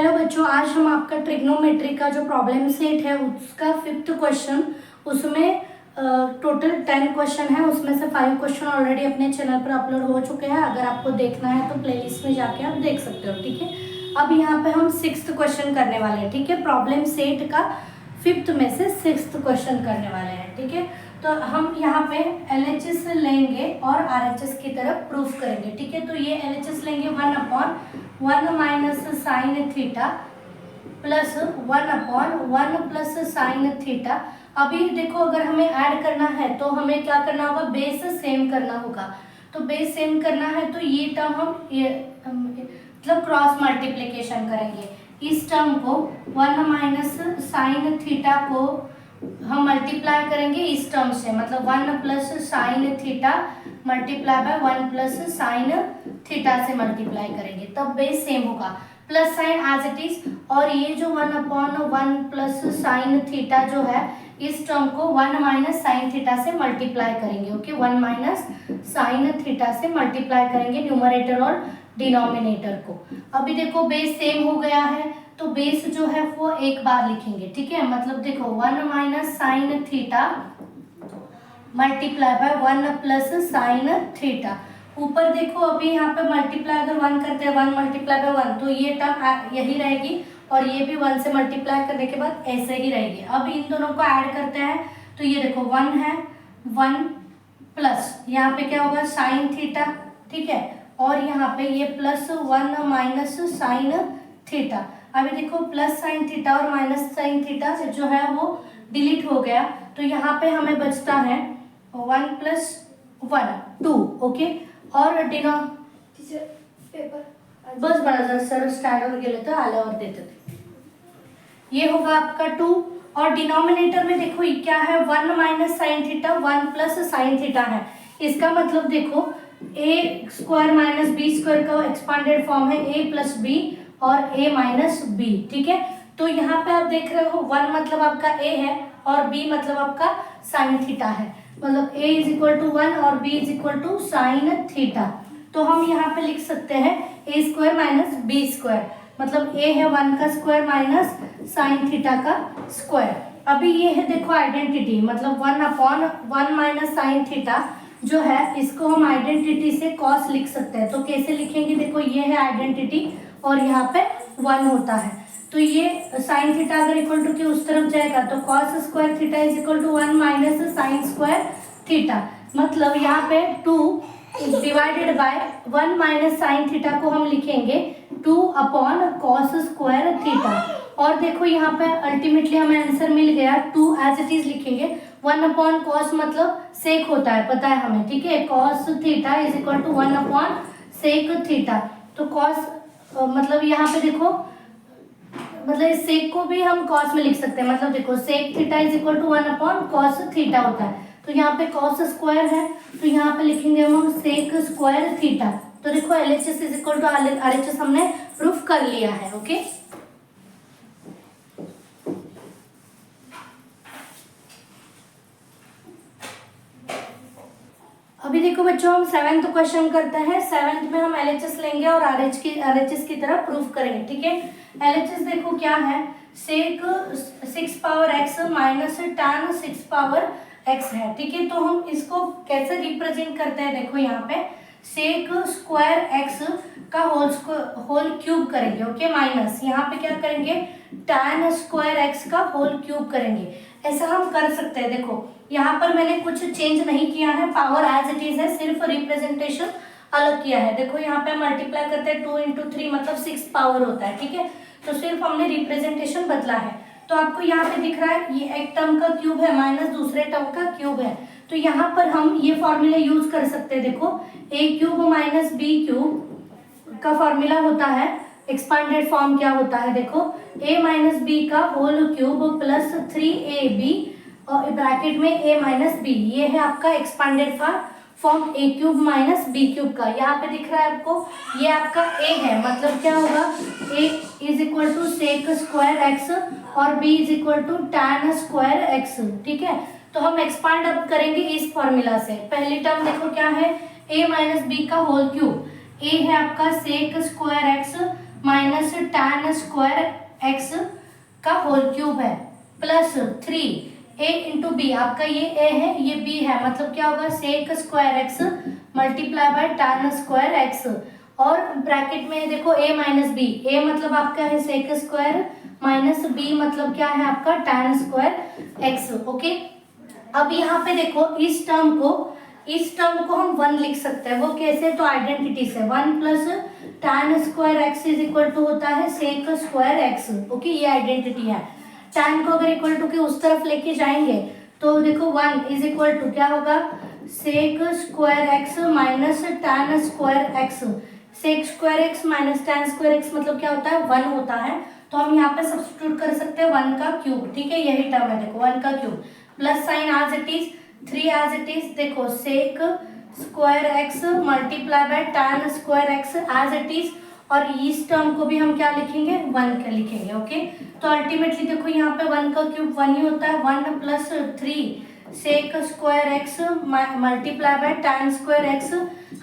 Hello बच्चों, आज हम आपका ट्रिग्नोमेट्री का जो प्रॉब्लम सेट है उसका 5th क्वेश्चन, उसमें टोटल 10 क्वेश्चन है। उसमें से 5 क्वेश्चन ऑलरेडी अपने चैनल पर अपलोड हो चुके हैं। अगर आपको देखना है तो प्लेलिस्ट में जाके आप देख सकते हो। ठीक है, अब यहाँ पे हम 6th क्वेश्चन करने वाले हैं। ठीक है, प्रॉब्लम सेट का 5th में से 6th क्वेश्चन करने वाले हैं। ठीक है, तो हम यहाँ पे LHS लेंगे और RHS की तरफ प्रूफ करेंगे। ठीक है, तो ये LHS लेंगे 1/1 minus sine theta plus 1/1 plus sine theta. अभी देखो, अगर हमें ऐड करना है तो हमें क्या करना होगा, बेस सेम करना होगा। तो बेस सेम करना है तो ये टर्म हम मतलब क्रॉस मल्टीप्लिकेशन करेंगे। इस टर्म को 1 माइनस साइन थीटा को हम मल्टीप्लाई करेंगे इस टर्म से, मतलब 1 plus sine theta multiply by 1 plus sine theta से मल्टीप्लाई करेंगे, तब बेस सेम होगा। Plus sine as it is, और ये जो 1/1 प्लस साइन थीटा जो है, इस टर्म को 1 माइनस साइन थीटा से मल्टीप्लाई करेंगे। ओके, 1 माइनस साइन थीटा से मल्टीप्लाई करेंगे न्यूमरेटर और डिनोमिनेटर को। अभी देखो बेस सेम हो गया है, तो बेस जो है वो एक बार लिखेंगे। ठीक है, मतलब देखो 1 minus sine theta multiply by 1 plus sine theta. ऊपर देखो, अभी यहाँ पे मल्टीप्लाई अगर 1 करते हैं, 1 मल्टीप्लाई बाय 1, तो ये टर्म यही रहेगी और ये भी 1 से मल्टीप्लाई करने के बाद ऐसे ही रहेगी। अब इन दोनों को ऐड करते हैं तो ये देखो 1 है, 1 प्लस यहाँ पे क्या होगा साइन थीटा। ठीक है, और यहाँ पे ये प्लस 1 माइनस साइन थीटा। अभी देखो प्लस साइन थीटा और माइनस साइन थीटा जो है वो डिलीट हो गया, तो यहाँ पे हमें बचता है 1 प्लस 1 2। ओके, और डिनो बस बड़ा सर स्टँडवर गेले तर आल्यावर देते थे। ये होगा आपका 2, और डिनोमिनेटर में देखो ये क्या है, 1 minus sine theta 1 plus sine theta है। इसका मतलब देखो ए स्क्वायर माइनस बी स्क्वायर का एक्सपांडेड फॉर्म है a प्लस बी और a माइनस बी। ठीक है, तो यहाँ पे आप देख रहे हो 1 मतलब आपका a है और b मतलब आपका साइन थीटा है, मतलब a इज इक्वल टू 1 और b is equal to sine theta. तो हम यहाँ पे लिख सकते हैं a square minus B square, मतलब a है 1 का स्क्वायर माइनस साइन थीटा का स्क्वायर। अभी ये है देखो आइडेंटिटी, मतलब 1/1 माइनस साइन थीटा जो है, इसको हम आइडेंटिटी से कॉस लिख सकते हैं। तो कैसे लिखेंगे, देखो ये है आइडेंटिटी और यहाँ पे 1 होता है, तो ये साइन थीटा अगर इक्वल टू के उस तरफ जाएगा तो cos square theta is equal to 1 minus sine square theta. मतलब यहाँ पे 2 divided by 1 minus sine theta को हम लिखेंगे 2 कॉस स्क्वायर थीटा। और देखो यहाँ पे अल्टीमेटली हमें आंसर मिल गया, 2 एज इट इज लिखेंगे। 1/cos मतलब सेक होता है, पता है हमें। ठीक है, cos theta is equal to 1/सेक थीटा। तो कॉस मतलब यहाँ पे देखो, मतलब इस सेक को भी हम कॉस में लिख सकते हैं, मतलब देखो sec theta is equal to 1/cos theta होता है। तो यहाँ पे कॉस स्क्वायर है, तो यहाँ पे लिखेंगे हम सेक स्क्वायर थीटा। तो देखो LHS is equal to RHS हमने प्रूफ कर लिया है। ओके, अभी देखो बच्चों, हम 7th क्वेश्चन करते हैं। 7th में हम LHS लेंगे और RHS की तरफ प्रूफ करेंगे। ठीक है, LHS देखो क्या है, सेक 6 power x minus tan 6 power x है। ठीक है, तो हम इसको कैसे रिप्रेजेंट करते हैं, देखो यहाँ पे सेक स्क्वायर x का होल क्यूब करेंगे। ओके, माइनस यहाँ पे क्या करेंगे, tan स्क्वायर x का होल क्यूब करेंगे। ऐसा हम कर सकते हैं। देखो यहाँ पर मैंने कुछ चेंज नहीं किया है, पावर एज इट इज है, सिर्फ रिप्रेजेंटेशन अलग किया है। देखो यहाँ पे मल्टीप्लाई करते हैं 2 into 3 मतलब 6 पावर होता है। ठीक है, तो सिर्फ हमने रिप्रेजेंटेशन बदला है। तो आपको यहाँ पे दिख रहा है ये एक टर्म का क्यूब है माइनस दूसरे टर्म का क्यूब है, तो यहाँ पर हम ये फॉर्मूला यूज कर सकते हैं। देखो a cube minus B cube का फॉर्मूला होता है, एक्सपांडेड फॉर्म क्या होता है, देखो a माइनस बी का होल क्यूब प्लस 3ab और ब्रैकेट में a माइनस बी, ये है आपका expanded form a cube minus B cube का। यहाँ पे दिख रहा है आपको, ये आपका a है, मतलब क्या होगा a is equal to sec square x और b is equal to tan square x। ठीक है, तो हम एक्सपांड अब करेंगे इस फॉर्मूला से। पहली टर्म देखो क्या है, a माइनस बी का होल क्यूब, a है आपका sec square x minus tan square x का होल क्यूब है प्लस 3 a इंटू बी, आपका ये a है ये b है, मतलब क्या होगा sec square x multiply by tan square x, और ब्रैकेट में देखो a माइनस बी, a मतलब आपका है सेक स्क्वायर माइनस b मतलब क्या है आपका tan स्क्वायर x। ओके, अब यहाँ पे देखो इस टर्म को हम 1 लिख सकते हैं, वो कैसे, तो आइडेंटिटी से 1 plus tan square x is equal to होता है सेक स्क्वायर x। ओके, ये आइडेंटिटी है। tan को अगर इक्वल टू के उस तरफ लेके जाएंगे तो देखो 1 इज इक्वल टू क्या होगा sec square x minus tan square x। Sec square x minus tan square x मतलब क्या होता है 1 होता है, तो हम यहाँ पे सब्स्टिट्यूट कर सकते हैं 1 का क्यूब। ठीक है, यही टर्म है, देखो 1 का cube plus sine as it is 3 as it is, देखो sec square x multiply by tan square x as it is, और इस टर्म को भी हम क्या लिखेंगे 1 का लिखेंगे। ओके, तो अल्टीमेटली देखो यहाँ पे 1 का क्यूब 1 ही होता है, 1 plus 3 sec square x multiply by tan square x,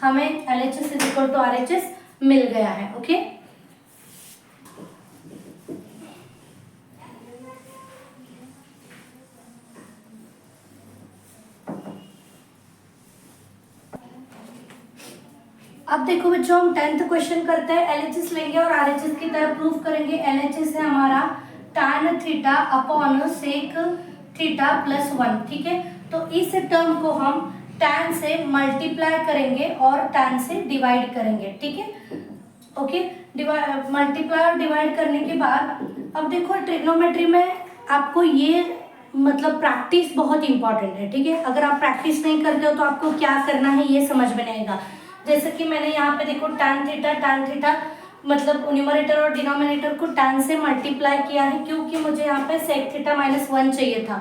हमें LHS is equal to RHS मिल गया है। ओके, अब देखो बच्चों हम 10th क्वेश्चन करते हैं, LHS लेंगे और RHS की तरह प्रूफ करेंगे। LHS है हमारा tan theta upon sec theta plus 1। ठीक है, तो इस टर्म को हम tan से मल्टीप्लाई करेंगे और tan से डिवाइड करेंगे। ठीक है, ओके, मल्टीप्लाई और डिवाइड करने के बाद अब देखो ट्रिग्नोमेट्री में आपको ये मतलब प्रैक्टिस बहुत इंपॉर्टेंट है। ठीक है, अगर आप प्रैक्टिस नहीं करते हो तो आपको क्या करना है ये समझ में नहीं आएगा। जैसे कि मैंने यहाँ पे देखो tan थीटा मतलब न्यूमरेटर और डिनोमिनेटर को tan से मल्टीप्लाई किया है, क्योंकि मुझे यहाँ पे सेक थीटा माइनस 1 चाहिए था।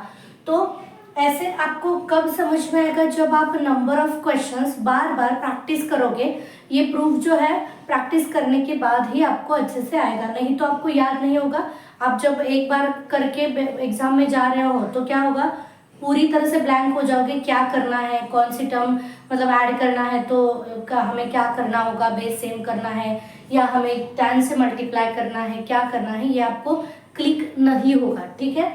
तो ऐसे आपको कब समझ में आएगा, जब आप number of questions bar bar practice करोगे। ये प्रूफ जो है प्रैक्टिस करने के बाद ही आपको अच्छे से आएगा, नहीं तो आपको याद नहीं होगा। आप जब एक बार करके एग्जाम में जा रहे हो तो क्या होगा, पूरी तरह से ब्लैंक हो जाओगे, क्या करना है, कौन सी टर्म मतलब ऐड करना है तो हमें क्या करना होगा, बेस सेम करना है या हमें tan से मल्टीप्लाई करना है, क्या करना है, ये आपको क्लिक नहीं होगा। ठीक है,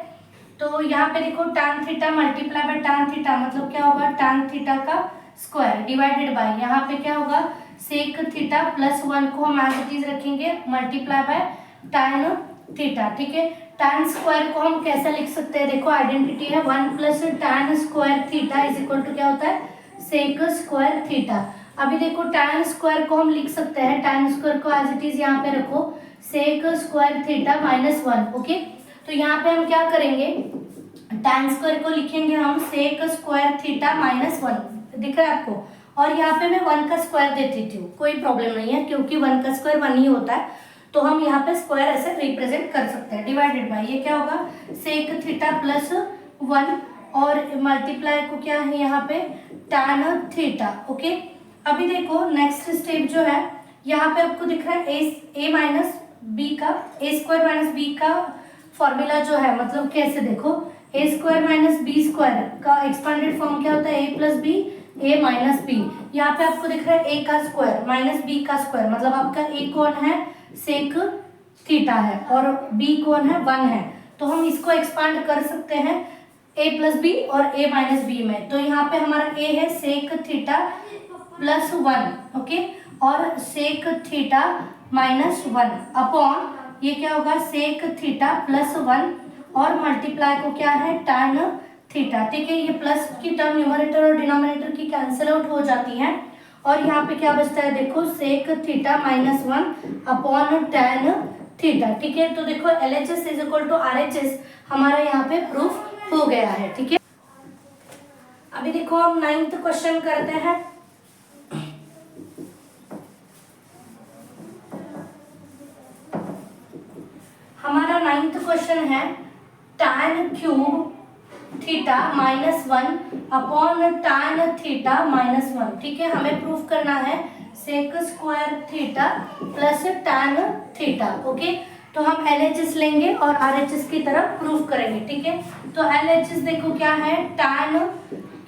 तो यहाँ पे देखो tan theta multiply by tan theta मतलब क्या होगा tan थीटा का स्क्वायर डिवाइडेड बाय यहाँ पे क्या होगा सेक थीटा प्लस 1 को हम एज इट इज रखेंगे मल्टीप्लाई बाय tan थीटा। ठीक है, tan स्क्वायर को हम कैसा लिख सकते हैं, देखो आइडेंटिटी है 1 plus tan square theta is equal to क्या होता है सेक स्क्वायर थीटा। अभी देखो tan स्क्वायर को हम लिख सकते हैं, tan स्क्वायर को एज इट इज यहाँ पे रखो sec square theta minus 1। Okay, तो यहाँ पे हम क्या करेंगे tan स्क्वायर को लिखेंगे हम सेक स्क्वायर थीटा माइनस 1, दिख रहा है आपको, और यहाँ पे मैं 1 का स्क्वायर दे देती हूँ, कोई प्रॉब्लम नहीं है क्योंकि 1 का स्क्वायर 1 ही होता है, तो हम यहाँ पे स्क्वायर ऐसे रिप्रेजेंट कर सकते हैं। डिवाइडेड बाय ये क्या होगा सेक थीटा प्लस 1 और मल्टीप्लाई को क्या है यहाँ पे tan थीटा। ओके, अभी देखो नेक्स्ट स्टेप जो है यहाँ पे आपको दिख रहा है a माइनस बी का a स्क्वायर माइनस बी का फॉर्मूला जो है, मतलब कैसे देखो a square minus B square का एक्सपेंडेड फॉर्म क्या होता है a plus B a minus B. यहाँ पे आपको दिख रहा है a का स्क्वायर माइनस b का स्क्वायर, मतलब आपका a कौन है सेक थीटा है और b कौन है 1 है, तो हम इसको एक्सपांड कर सकते हैं a प्लस बी और a माइनस बी में। तो यहाँ पे हमारा a है सेक थीटा प्लस 1। ओके, और सेक थीटा माइनस 1 अपॉन ये क्या होगा सेक थीटा प्लस 1 और मल्टीप्लाई को क्या है tan थीटा। ठीक है, ये प्लस की टर्म न्यूमरेटर और डिनोमिनेटर की कैंसिल आउट हो जाती है और यहाँ पे क्या बचता है देखो sec theta minus 1 upon tan theta. ठीक है, तो देखो LHS is equal to RHS हमारा यहाँ पे प्रूफ हो गया है। ठीक है, अभी देखो हम 9th क्वेश्चन करते हैं। हमारा 9th क्वेश्चन है tan cube theta minus 1 upon tan theta minus 1। ठीक है, हमें प्रूफ करना है sec square theta plus tan theta. Okay, तो हम LHS लेंगे और RHS की तरफ प्रूफ करेंगे। ठीक है, तो LHS देखो क्या है tan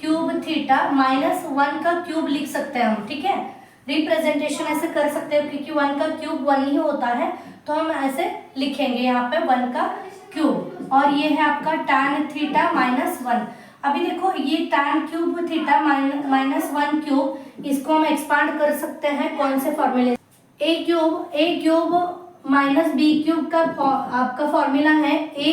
क्यूब थीटा माइनस 1 का क्यूब लिख सकते हैं हम। ठीक है, रिप्रेजेंटेशन ऐसे कर सकते हो, क्योंकि 1 का क्यूब 1 ही होता है, तो हम ऐसे लिखेंगे यहाँ पे 1 का क्यूब। और ये है आपका tan थीटा माइनस 1। अभी देखो ये tan cube theta minus 1 cube, इसको हम एक्सपांड कर सकते हैं कौन से फॉर्मूले, A cube minus B cube का आपका फॉर्मूला है a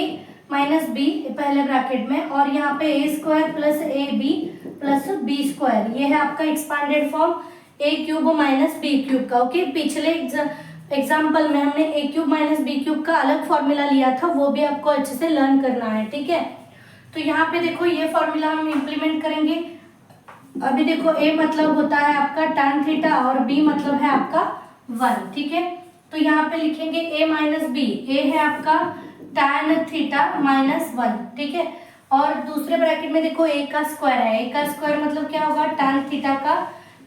माइनस बी पहले ब्रैकेट में, और यहाँ पे A square plus A B plus B square, ये है आपका expanded form A cube minus B cube का। ओके, पिछले एग्जाम्पल में हमने A cube minus B cube का अलग फॉर्मूला लिया था, वो भी आपको अच्छे से लर्न करना है, ठीक है। तो यहाँ पे देखो ये फॉर्मूला हम इम्प्लीमेंट करेंगे। अभी देखो a मतलब होता है आपका tan थीटा और b मतलब है आपका 1, ठीक है। तो यहाँ पे लिखेंगे a माइनस बी, a है आपका tan थीटा माइनस 1, ठीक है। और दूसरे ब्रैकेट में देखो a का स्क्वायर है, a का स्क्वायर मतलब क्या होगा, tan थीटा का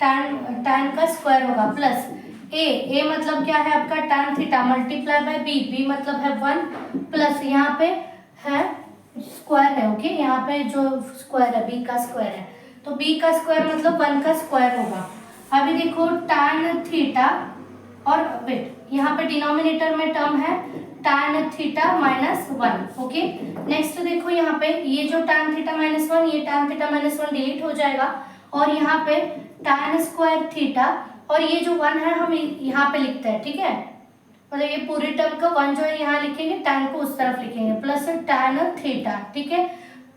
tan का स्क्वायर होगा, प्लस a मतलब क्या है आपका tan theta multiply bye b मतलब है 1, प्लस यहाँ पे है स्क्वायर है। ओके, यहाँ पे जो स्क्वायर है b का स्क्वायर है, तो b का स्क्वायर मतलब 1 का स्क्वायर होगा। अभी देखो tan थीटा और वेट, यहाँ पे डिनोमिनेटर में टर्म है tan theta minus 1। Okay, next देखो यहाँ पे ये जो tan थीटा माइनस 1, ये tan थीटा माइनस 1 डिलीट हो जाएगा, और यहाँ पे tan स्क्वायर थीटा, और ये जो 1 है हम यहाँ पे लिखते हैं, ठीक है। मतलब ये पूरे टर्म का 1 जो है यहाँ लिखेंगे, tan को उस तरफ लिखेंगे, प्लस tan थीटा, ठीक है।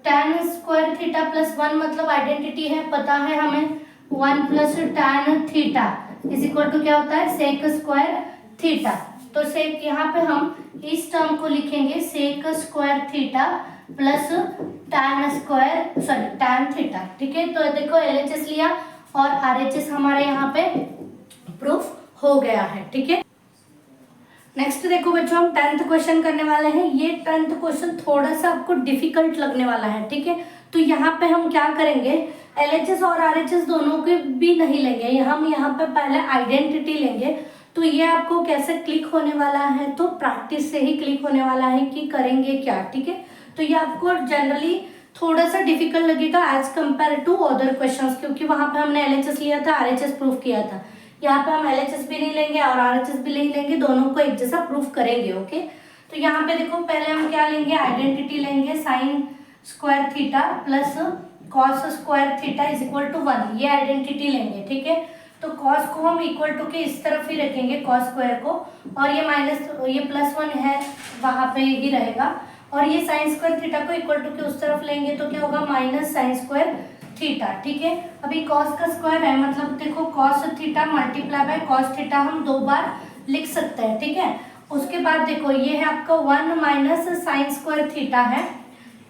tan स्क्वायर थीटा प्लस 1 मतलब आइडेंटिटी है, पता है हमें 1 plus tan theta is equal to क्या होता है, सेक स्क्वायर थीटा। तो सेक यहाँ पे हम इस टर्म को लिखेंगे sec square theta plus tan theta, ठीक है। तो देखो LHS लिया और RHS हमारे यहाँ पे प्रूफ हो गया है, ठीक है। नेक्स्ट देखो बच्चों, हम 10th क्वेश्चन करने वाले हैं। ये 10th क्वेश्चन थोड़ा सा आपको डिफिकल्ट लगने वाला है, ठीक है। तो यहाँ पे हम क्या करेंगे, LHS और RHS दोनों के भी नहीं लेंगे, हम यहाँ पे पहले आइडेंटिटी लेंगे। तो ये आपको कैसे क्लिक होने वाला है, तो प्रैक्टिस से ही क्लिक होने वाला है कि करेंगे क्या, ठीक है। तो ये आपको जनरली थोड़ा सा डिफिकल्ट लगेगा as compare to other questions, क्योंकि वहाँ पे हमने LHS लिया था, RHS प्रूफ किया था। यहाँ पे हम LHS भी नहीं लेंगे और RHS भी नहीं लेंगे, दोनों को एक जैसा प्रूफ करेंगे। ओके, तो यहाँ पे देखो पहले हम क्या लेंगे, आइडेंटिटी लेंगे sine square theta plus cos square theta is equal to 1, ये आइडेंटिटी लेंगे, ठीक है। तो कॉस को हम इक्वल टू के इस तरफ ही रखेंगे, कॉस स्क्वायर को, और ये प्लस 1 है वहाँ पे ही रहेगा, और ये साइन स्क्वायर थीटा को इक्वल टू के उस तरफ लेंगे, तो क्या होगा, माइनस साइन स्क्वायर थीटा, ठीक है। अभी कॉस का स्क्वायर है, मतलब देखो cos theta multiply by cos theta हम 2 बार लिख सकते हैं, ठीक है। उसके बाद देखो ये है आपका 1 माइनस साइन स्क्वायर थीटा है,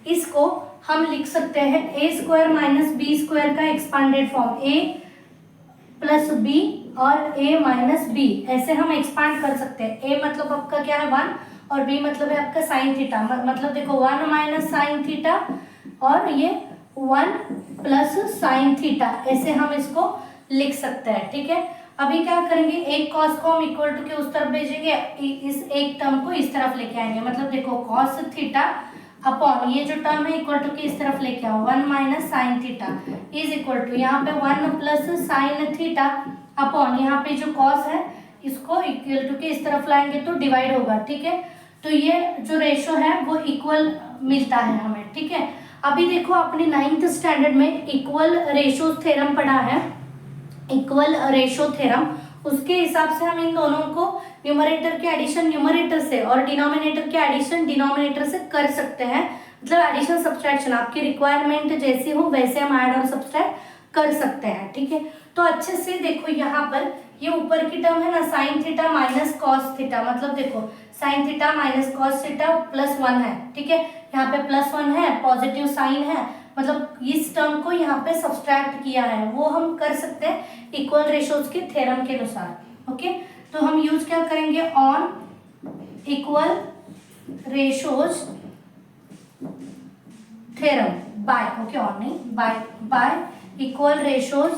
इसको हम लिख सकते हैं ए स्क्वायर माइनस बी स्क्वायर का एक्सपांडेड फॉर्म, ए प्लस बी और ए माइनस बी, ऐसे हम एक्सपांड कर सकते हैं। ए मतलब आपका क्या है 1 और बी मतलब है आपका साइन थीटा, मतलब देखो 1 माइनस साइन थीटा और ये 1 प्लस साइन थीटा, ऐसे हम इसको लिख सकते हैं, ठीक है। अभी क्या करेंगे, एक कॉस को हम इक्वल टू के उस तरफ भेजेंगे, इस एक टर्म को इस तरफ लेके आएंगे, मतलब देखो कॉस थीटा अपॉन ये जो टर्म है इक्वल टू के इस तरफ लेके आओ, 1 minus sine theta is equal to यहाँ पे 1 प्लस साइन थीटा अपॉन यहाँ पे जो कॉस है इसको इक्वल टू के इस तरफ लाएंगे तो डिवाइड होगा, ठीक है। तो ये जो रेशो है वो इक्वल मिलता है हमें, ठीक है। अभी देखो अपने 9th स्टैंडर्ड में इक्वल रेशो थ्योरम पढ़ा है, इक्वल रेशो थ्योरम, उसके हिसाब से हम इन दोनों को न्यूमरेटर के एडिशन न्यूमरेटर से और डिनोमिनेटर के एडिशन डिनोमिनेटर से कर सकते हैं, मतलब एडिशन सब्सट्रैक्शन आपकी रिक्वायरमेंट जैसी हो वैसे हम ऐड और सब्सट्रैक्ट कर सकते हैं, ठीक है। तो अच्छे से देखो यहाँ पर ये ऊपर की टर्म है ना sign theta minus cos theta, मतलब देखो sign theta minus cos theta plus 1 है, ठीक है। यहाँ पे प्लस 1 है, पॉजिटिव साइन है, मतलब इस टर्म को यहाँ पे सब्सट्रैक्ट किया है, वो हम कर सकते हैं इक्वल रेशोज के थ्योरम के अनुसार। ओके, तो हम यूज क्या करेंगे, on equal ratios theorem by, okay on नहीं बाय इक्वल रेशोज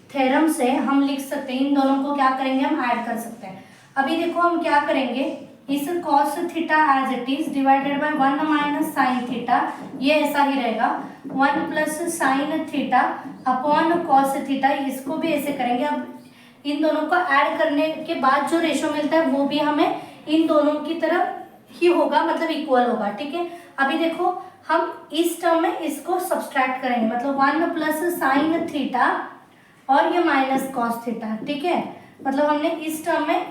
थ्योरम से हम लिख सकते हैं, इन दोनों को क्या करेंगे हम ऐड कर सकते हैं। अभी देखो हम क्या करेंगे, इस cos theta as it is divided by 1 minus sine theta, ये ऐसा ही रहेगा 1 plus sine theta upon cos theta, इसको भी ऐसे करेंगे। अब इन दोनों को ऐड करने के बाद जो रेशो मिलता है वो भी हमें इन दोनों की तरफ ही होगा, मतलब इक्वल होगा। ठीक है, अभी देखो हम इस टर्म में इसको सब्सट्रैक्ट करेंगे, मतलब 1 प्लस साइन थीटा और ये माइनस कॉस थीटा। ठीक है, मतलब हमने इस टर्म में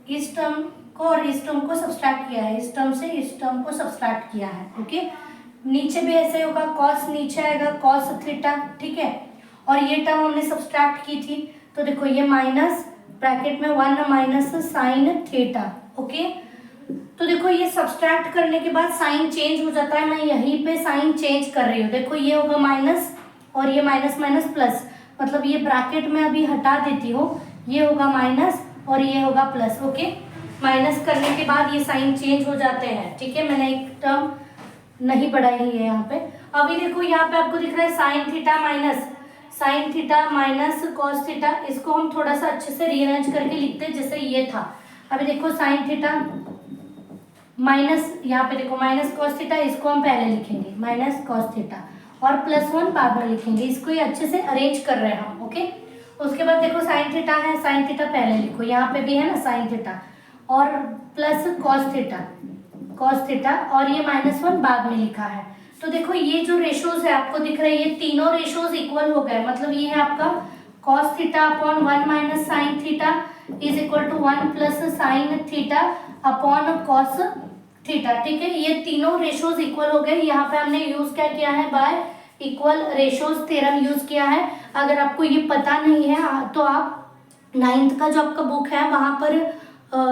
इस टर्म को और इस टर्म को सब्सट्रैक्ट किया है, इस टर्म से इस टर्म को सब्सट्रैक्ट किया है। ओके, नीचे भी ऐसे होगा, कॉस नीचे आएगा कॉस थीटा। ठीक है, और ये टर्म हमने सब्सट्रैक्ट की थी, तो देखो ये माइनस ब्रैकेट में 1 माइनस साइन थीटा। ओके, तो देखो ये सब्सट्रैक्ट करने के बाद साइन चेंज हो जाता है, मैं यहीं पे साइन चेंज कर रही हूँ। देखो ये होगा माइनस और ये माइनस माइनस प्लस, मतलब ये ब्रैकेट में अभी हटा देती हूँ, ये होगा माइनस और ये होगा प्लस। ओके, माइनस करने के बाद ये साइन चेंज हो जाते हैं। ठीक है, मैंने एक टर्म नहीं बढ़ाई है यहाँ पे। अभी देखो यहाँ पे आपको दिख रहा है sine theta minus cos theta, इसको हम थोड़ा सा अच्छे से रीअरेंज करके लिखते हैं जैसे ये था। अभी देखो साइन थीटा माइनस, यहाँ पे देखो माइनस कॉस थीटा, इसको हम पहले लिखेंगे माइनस कॉस थीटा और +1 बाद में लिखेंगे, इसको ये अच्छे से अरेंज कर रहे हैं हम। ओके, उसके बाद देखो साइन थीटा है, साइन थीटा पहले लिखो, यहाँ पे भी है ना साइन थीटा, और प्लस कॉस थीटा और ये -1 बाद में लिखा है। तो देखो ये जो रेशोज है आपको दिख रहा है, ये तीनों रेशोज इक्वल हो गए, मतलब ये है आपका cos theta upon 1 minus sine theta is equal to 1 plus sine theta upon cos theta. ठीक है, ये तीनों रेशोज इक्वल हो गए। यहाँ पे हमने यूज क्या किया है, by equal ratios theorem use किया है। अगर आपको ये पता नहीं है तो आप 9th का जो आपका बुक है वहां पर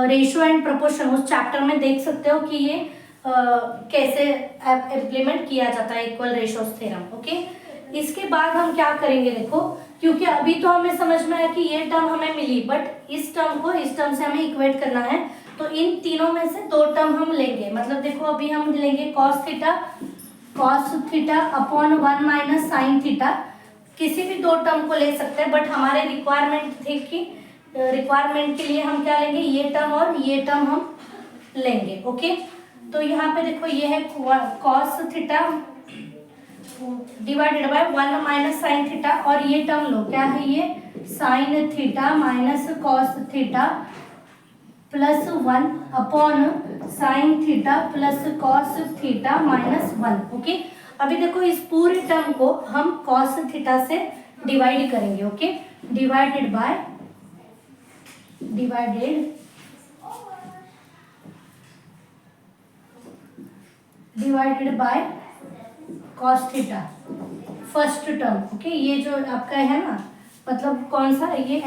रेशो एंड प्रोपोर्शन उस चैप्टर में देख सकते हो कि ये कैसे इम्प्लीमेंट किया जाता है इक्वल रेशोज थ्योरम। ओके, इसके बाद हम क्या करेंगे, देखो क्योंकि अभी तो हमें समझ में आया कि ये टर्म हमें मिली, बट इस टर्म को इस टर्म से हमें इक्वेट करना है, तो इन तीनों में से 2 टर्म हम लेंगे। मतलब देखो अभी हम लेंगे cos theta upon 1 minus sine theta, किसी भी 2 टर्म को ले सकते हैं, बट हमारे रिक्वायरमेंट थे कि रिक्वायरमेंट के लिए हम क्या लेंगे, ये टर्म और ये टर्म हम लेंगे। ओके, तो यहाँ पे देखो ये है cos theta divided by 1 minus sine theta, और ये टर्म लो क्या है, ये sine theta minus cos theta +1 upon sine theta plus cos theta -1। Okay, अभी देखो इस पूरे टर्म को हम कॉस थीटा से डिवाइड करेंगे। Okay, divided by cos theta first term. Okay, ये जो आपका है ना, मतलब कौन सा, ये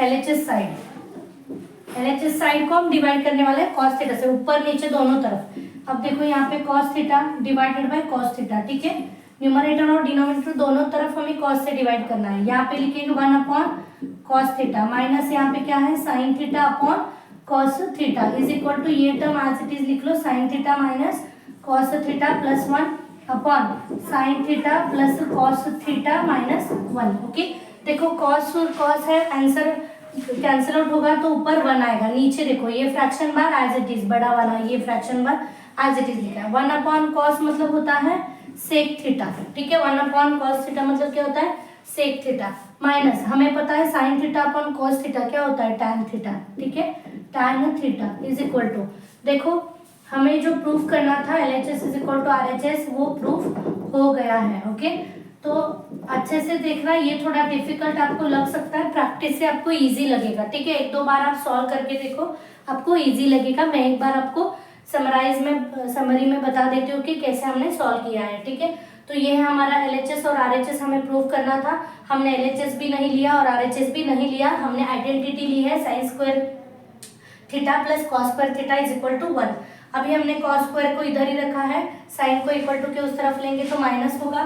LHS साइड को हम डिवाइड करने वाले हैं कॉस थीटा से, ऊपर नीचे दोनों तरफ। अब देखो यहाँ पे cos theta divided by cos theta. ठीक है, न्यूमरेटर और डिनोमिनेटर दोनों तरफ हमें कॉस से डिवाइड करना है। यहाँ पे लिखेंगे 1 अपॉन कॉस थीटा माइनस यहाँ पे क्या है sine theta upon cos theta is equal to ये टर्म एज इट इज लिख लो, sine theta minus cos theta +1 upon sine theta plus cos theta -1। Okay, देखो कॉस है, आंसर कैंसिल आउट होगा तो ऊपर 1 आएगा, नीचे देखो ये fraction bar as it is, बड़ा वाला ये fraction bar as it is लिखा है। 1 अपॉन कॉस मतलब होता है सेक थीटा। ठीक है, 1 अपॉन कॉस थीटा मतलब क्या होता है, सेक थीटा, माइनस हमें पता है sine theta upon cos theta क्या होता है, टैन थीटा। ठीक है, tan theta is equal to, देखो हमें जो प्रूफ करना था LHS is equal to RHS, वो प्रूफ हो गया है। ओके, तो अच्छे से देखना, ये थोड़ा डिफिकल्ट आपको लग सकता है, प्रैक्टिस से आपको इजी लगेगा। ठीक है, 1-2 बार आप सॉल्व करके देखो, आपको इजी लगेगा। मैं एक बार आपको समरी में बता देती हूँ कि कैसे हमने सॉल्व किया है। ठीक है, तो ये है हमारा LHS और RHS हमें प्रूव करना था। हमने LHS भी नहीं लिया और RHS भी नहीं लिया, हमने आइडेंटिटी ली है sine square theta plus cos square theta is equal to 1। अभी हमने कॉस स्क्वायर को इधर ही रखा है, साइन को इक्वल टू के उस तरफ लेंगे तो माइनस होगा।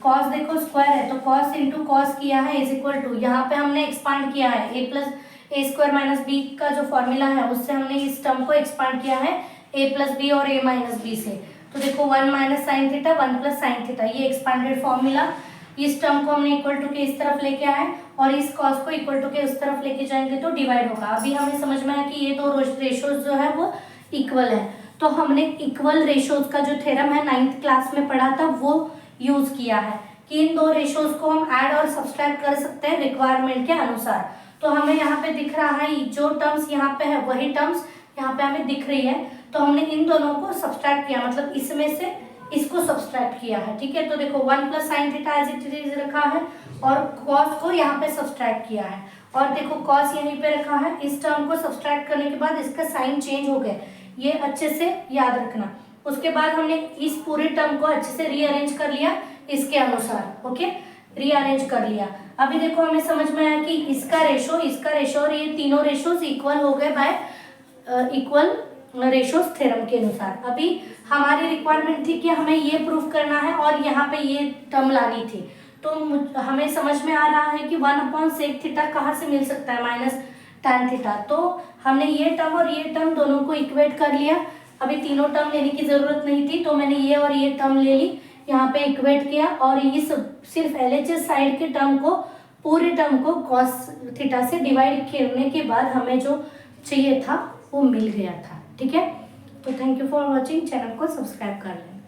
कॉस देखो स्क्वायर है तो कॉस इंटू कॉस किया है इज इक्वल टू, यहाँ पे हमने एक्सपांड किया है a plus A square minus B का जो फॉर्मूला है उससे हमने इस टर्म को एक्सपांड किया है a प्लस बी और a माइनस बी से। तो देखो 1 minus sine theta 1 plus sine theta, ये एक्सपांडेड फॉर्मूला, इस टर्म को हमने इक्वल टू के इस तरफ लेके आए और इस कॉस को इक्वल टू के उस तरफ लेके जाएंगे तो डिवाइड होगा। अभी हमें समझ में आया कि ये 2 रेशोज जो है वो इक्वल है, तो हमने इक्वल रेशोज का जो थ्योरम है 9th क्लास में पढ़ा था वो यूज किया है कि इन 2 रेशोज को हम ऐड और सब्सट्रैक्ट कर सकते हैं रिक्वायरमेंट के अनुसार। तो हमें यहाँ पे दिख रहा है जो टर्म्स यहाँ पे है वही टर्म्स यहाँ पे हमें दिख रही है, तो हमने इन दोनों को सब्सट्रैक्ट किया, मतलब इसमें से इसको सब्सट्रैक्ट किया है, ठीक है। तो देखो 1 plus sine theta as it is रखा है और कॉस को यहाँ पे सब्सट्रैक्ट किया है, और देखो कॉस यहीं पे रखा है। इस टर्म को सब्सट्रैक्ट करने के बाद इसका साइन चेंज हो गया, ये अच्छे से याद रखना। उसके बाद हमने इस पूरे टर्म को अच्छे से रीअरेंज कर लिया इसके अनुसार, ओके, रीअरेंज कर लिया। अभी देखो हमें समझ में आया कि इसका रेशो और ये तीनों रेशोज इक्वल हो गए बाय इक्वल रेशोज थ्योरम के अनुसार। अभी हमारी रिक्वायरमेंट थी कि हमें ये प्रूफ करना है और यहाँ पे ये टर्म लानी थी, तो हमें समझ में आ रहा है कि 1/sec थीटा कहाँ से मिल सकता है, माइनस tan थीटा। तो हमने ये टर्म और ये टर्म दोनों को इक्वेट कर लिया। अभी तीनों टर्म लेने की जरूरत नहीं थी, तो मैंने ये और ये टर्म ले ली, यहाँ पे इक्वेट किया, और इस सिर्फ LHS साइड के टर्म को, पूरे टर्म को cos थीटा से डिवाइड करने के बाद हमें जो चाहिए था वो मिल गया था, ठीक है। तो thank you for watching, channel को सब्सक्राइब कर लें।